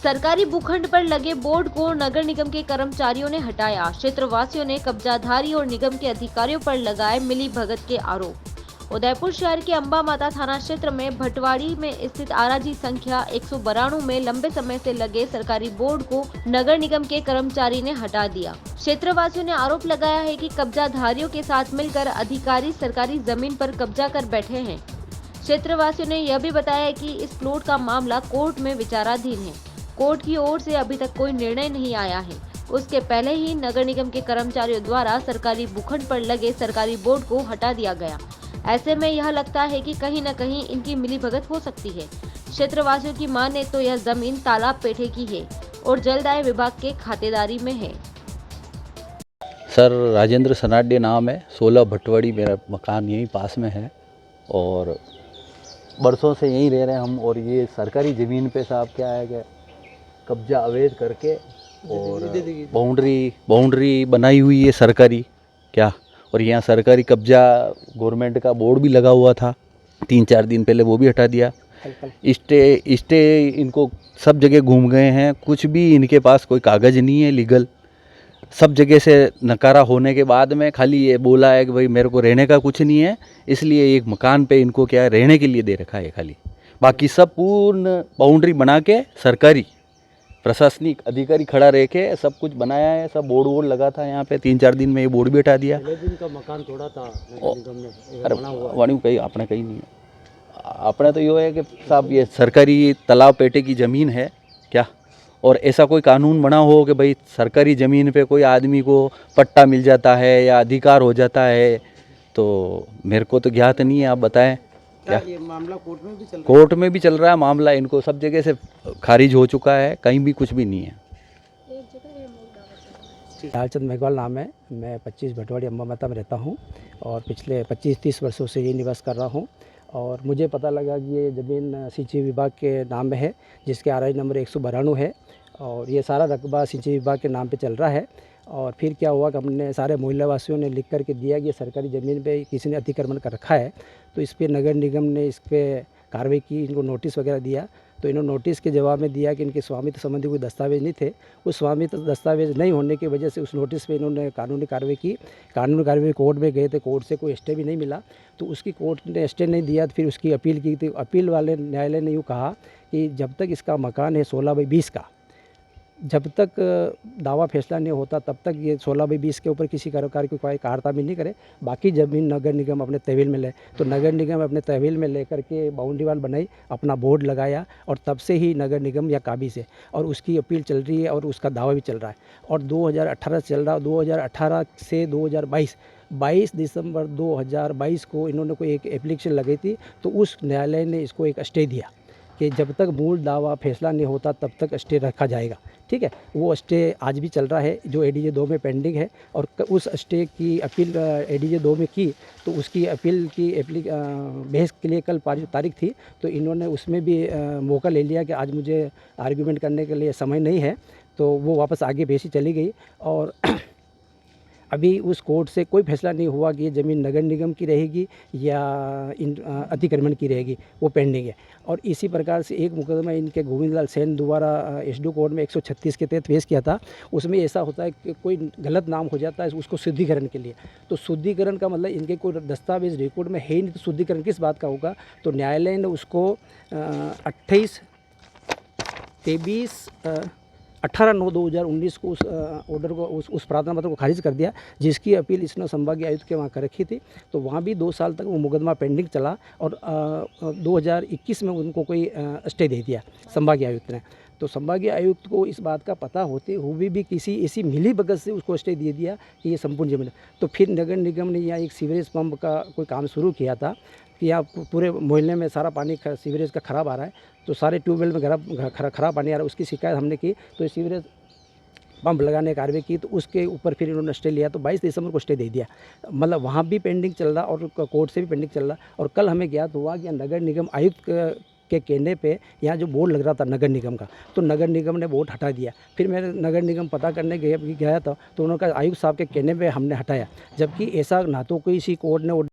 सरकारी भूखंड पर लगे बोर्ड को नगर निगम के कर्मचारियों ने हटाया। क्षेत्रवासियों ने कब्जाधारी और निगम के अधिकारियों पर लगाए मिलीभगत के आरोप। उदयपुर शहर के अंबा माता थाना क्षेत्र में भटवाड़ी में स्थित आराजी संख्या 192 में लंबे समय से लगे सरकारी बोर्ड को नगर निगम के कर्मचारी ने हटा दिया। क्षेत्रवासियों ने आरोप लगाया है कि कब्जाधारियों के साथ मिलकर अधिकारी सरकारी जमीन पर कब्जा कर बैठे हैं। क्षेत्रवासियों ने यह भी बताया है कि इस प्लॉट का मामला कोर्ट में विचाराधीन है। कोर्ट की ओर से अभी तक कोई निर्णय नहीं आया है। उसके पहले ही नगर निगम के कर्मचारियों द्वारा सरकारी भूखंड पर लगे सरकारी बोर्ड को हटा दिया गया। ऐसे में यह लगता है कि कहीं न कहीं इनकी मिलीभगत हो सकती है। क्षेत्रवासियों की माने तो यह जमीन तालाब पेठे की है और जलदाय विभाग के खातेदारी में है। सर राजेंद्र सनाड्य नाम है, 16 भटवाड़ी मेरा मकान यहीं पास में है और बरसों से यहीं रह रहे हैं हम। और ये सरकारी ज़मीन पे साहब क्या है कि कब्जा अवैध करके और बाउंड्री बनाई हुई है सरकारी क्या। और यहाँ सरकारी कब्जा गवर्नमेंट का बोर्ड भी लगा हुआ था 3-4 दिन पहले, वो भी हटा दिया। स्टे इनको सब जगह घूम गए हैं, कुछ भी इनके पास कोई कागज़ नहीं है लीगल। सब जगह से नकारा होने के बाद में खाली ये बोला है कि भाई मेरे को रहने का कुछ नहीं है, इसलिए एक मकान पे इनको क्या है रहने के लिए दे रखा है खाली। बाकी सब पूर्ण बाउंड्री बना के सरकारी प्रशासनिक अधिकारी खड़ा रह के सब कुछ बनाया है। सब बोर्ड वोर्ड लगा था यहाँ पे, 3-4 दिन में ये बोर्ड भी हटा दिया। का मकान थोड़ा था अरे वाणी कहीं अपने कहीं नहीं है। अपने तो ये है कि साहब ये सरकारी तालाब पेटे की ज़मीन है क्या। और ऐसा कोई कानून बना हो कि भाई सरकारी ज़मीन पे कोई आदमी को पट्टा मिल जाता है या अधिकार हो जाता है, तो मेरे को तो ज्ञात नहीं है। आप बताएं क्या ये मामला कोर्ट में भी चल रहा है? कोर्ट में भी चल रहा है मामला, इनको सब जगह से खारिज हो चुका है, कहीं भी कुछ भी नहीं है। लालचंद मेघवाल नाम है, मैं 25 भटवाड़ी अंबा माता में रहता हूँ और पिछले 25-30 वर्षों से ये निवास कर रहा हूँ। और मुझे पता लगा कि ये ज़मीन सिंचाई विभाग के नाम में है, जिसके आरआई नंबर 192 है और ये सारा रकबा सिंचाई विभाग के नाम पे चल रहा है। और फिर क्या हुआ कि हमने सारे मोहल्लावासियों ने लिख करके दिया कि ये सरकारी ज़मीन पे किसी ने अतिक्रमण कर रखा है, तो इस पर नगर निगम ने इस पर कार्रवाई की, इनको नोटिस वगैरह दिया। तो इन्होंने नोटिस के जवाब में दिया कि इनके स्वामित्व संबंधी कोई दस्तावेज नहीं थे। उस स्वामित्व दस्तावेज नहीं होने की वजह से उस नोटिस पे इन्होंने कानूनी कार्रवाई की। कानूनी कार्रवाई कोर्ट में गए थे, कोर्ट से कोई स्टे भी नहीं मिला, तो उसकी कोर्ट ने स्टे नहीं दिया। तो फिर उसकी अपील की थी। अपील वाले न्यायालय ने यूँ कहा कि जब तक इसका मकान है 16/20 का, जब तक दावा फैसला नहीं होता तब तक ये 16/20 के ऊपर किसी प्रकार की कोई कारतामी नहीं करे। बाकी ज़मीन नगर निगम अपने तहवील में ले, तो नगर निगम अपने तहवील में लेकर के बाउंड्री वाल बनाई, अपना बोर्ड लगाया और तब से ही नगर निगम या काबिज़ है और उसकी अपील चल रही है और उसका दावा भी चल रहा है। और 2018 चल रहा, 2018 से 22 दिसंबर 2022 को इन्होंने कोई एक एप्लीकेशन लगाई थी, तो उस न्यायालय ने इसको एक स्टे दिया कि जब तक मूल दावा फैसला नहीं होता तब तक स्टे रखा जाएगा। ठीक है, वो स्टे आज भी चल रहा है जो एडीजे 2 में पेंडिंग है। और उस स्टे की अपील एडीजे 2 में की, तो उसकी अपील की बहस के लिए कल 5 तारीख थी, तो इन्होंने उसमें भी मौका ले लिया कि आज मुझे आर्ग्यूमेंट करने के लिए समय नहीं है, तो वो वापस आगे भेजी चली गई। और अभी उस कोर्ट से कोई फैसला नहीं हुआ कि ये ज़मीन नगर निगम की रहेगी या अतिक्रमण की रहेगी, वो पेंडिंग है। और इसी प्रकार से एक मुकदमा इनके गोविंद लाल सेन द्वारा एसडीओ कोर्ट में 136 के तहत पेश किया था। उसमें ऐसा होता है कि कोई गलत नाम हो जाता है उसको शुद्धिकरण के लिए, तो शुद्धिकरण का मतलब इनके कोई दस्तावेज रिकॉर्ड में है ही नहीं, तो शुद्धिकरण किस बात का होगा। तो न्यायालय ने उसको 18/9/2019 को उस ऑर्डर को उस प्रार्थना पत्र को खारिज कर दिया, जिसकी अपील इसने संभागीय आयुक्त के वहाँ कर रखी थी। तो वहाँ भी 2 साल तक वो मुकदमा पेंडिंग चला और 2021 में उनको कोई स्टे दे दिया संभागीय आयुक्त ने। तो संभागीय आयुक्त को इस बात का पता होते हुए भी किसी ऐसी मिली भगत से उसको स्टे दे दिया कि ये संपूर्ण जमीन। तो फिर नगर निगम ने यहाँ एक सीवरेज पंप का कोई काम शुरू किया था कि यहाँ पूरे मोहल्ले में सारा पानी सीवरेज का ख़राब आ रहा है, तो सारे ट्यूबवेल में खराब पानी आ रहा है। उसकी शिकायत हमने की, तो सीवरेज पंप लगाने की कार्रवाई की, तो उसके ऊपर फिर इन्होंने स्टे लिया, तो 22 दिसंबर को स्टे दे दिया। मतलब वहाँ भी पेंडिंग चल रहा और कोर्ट से भी पेंडिंग चल रहा। और कल हमें ज्ञात हुआ कि नगर निगम आयुक्त के कहने पे यहाँ जो बोर्ड लग रहा था नगर निगम का, तो नगर निगम ने बोर्ड हटा दिया। फिर मैं नगर निगम पता करने गया था, तो उन्होंने कहा आयुक्त साहब के कहने पे हमने हटाया, जबकि ऐसा ना तो कोई कोर्ट ने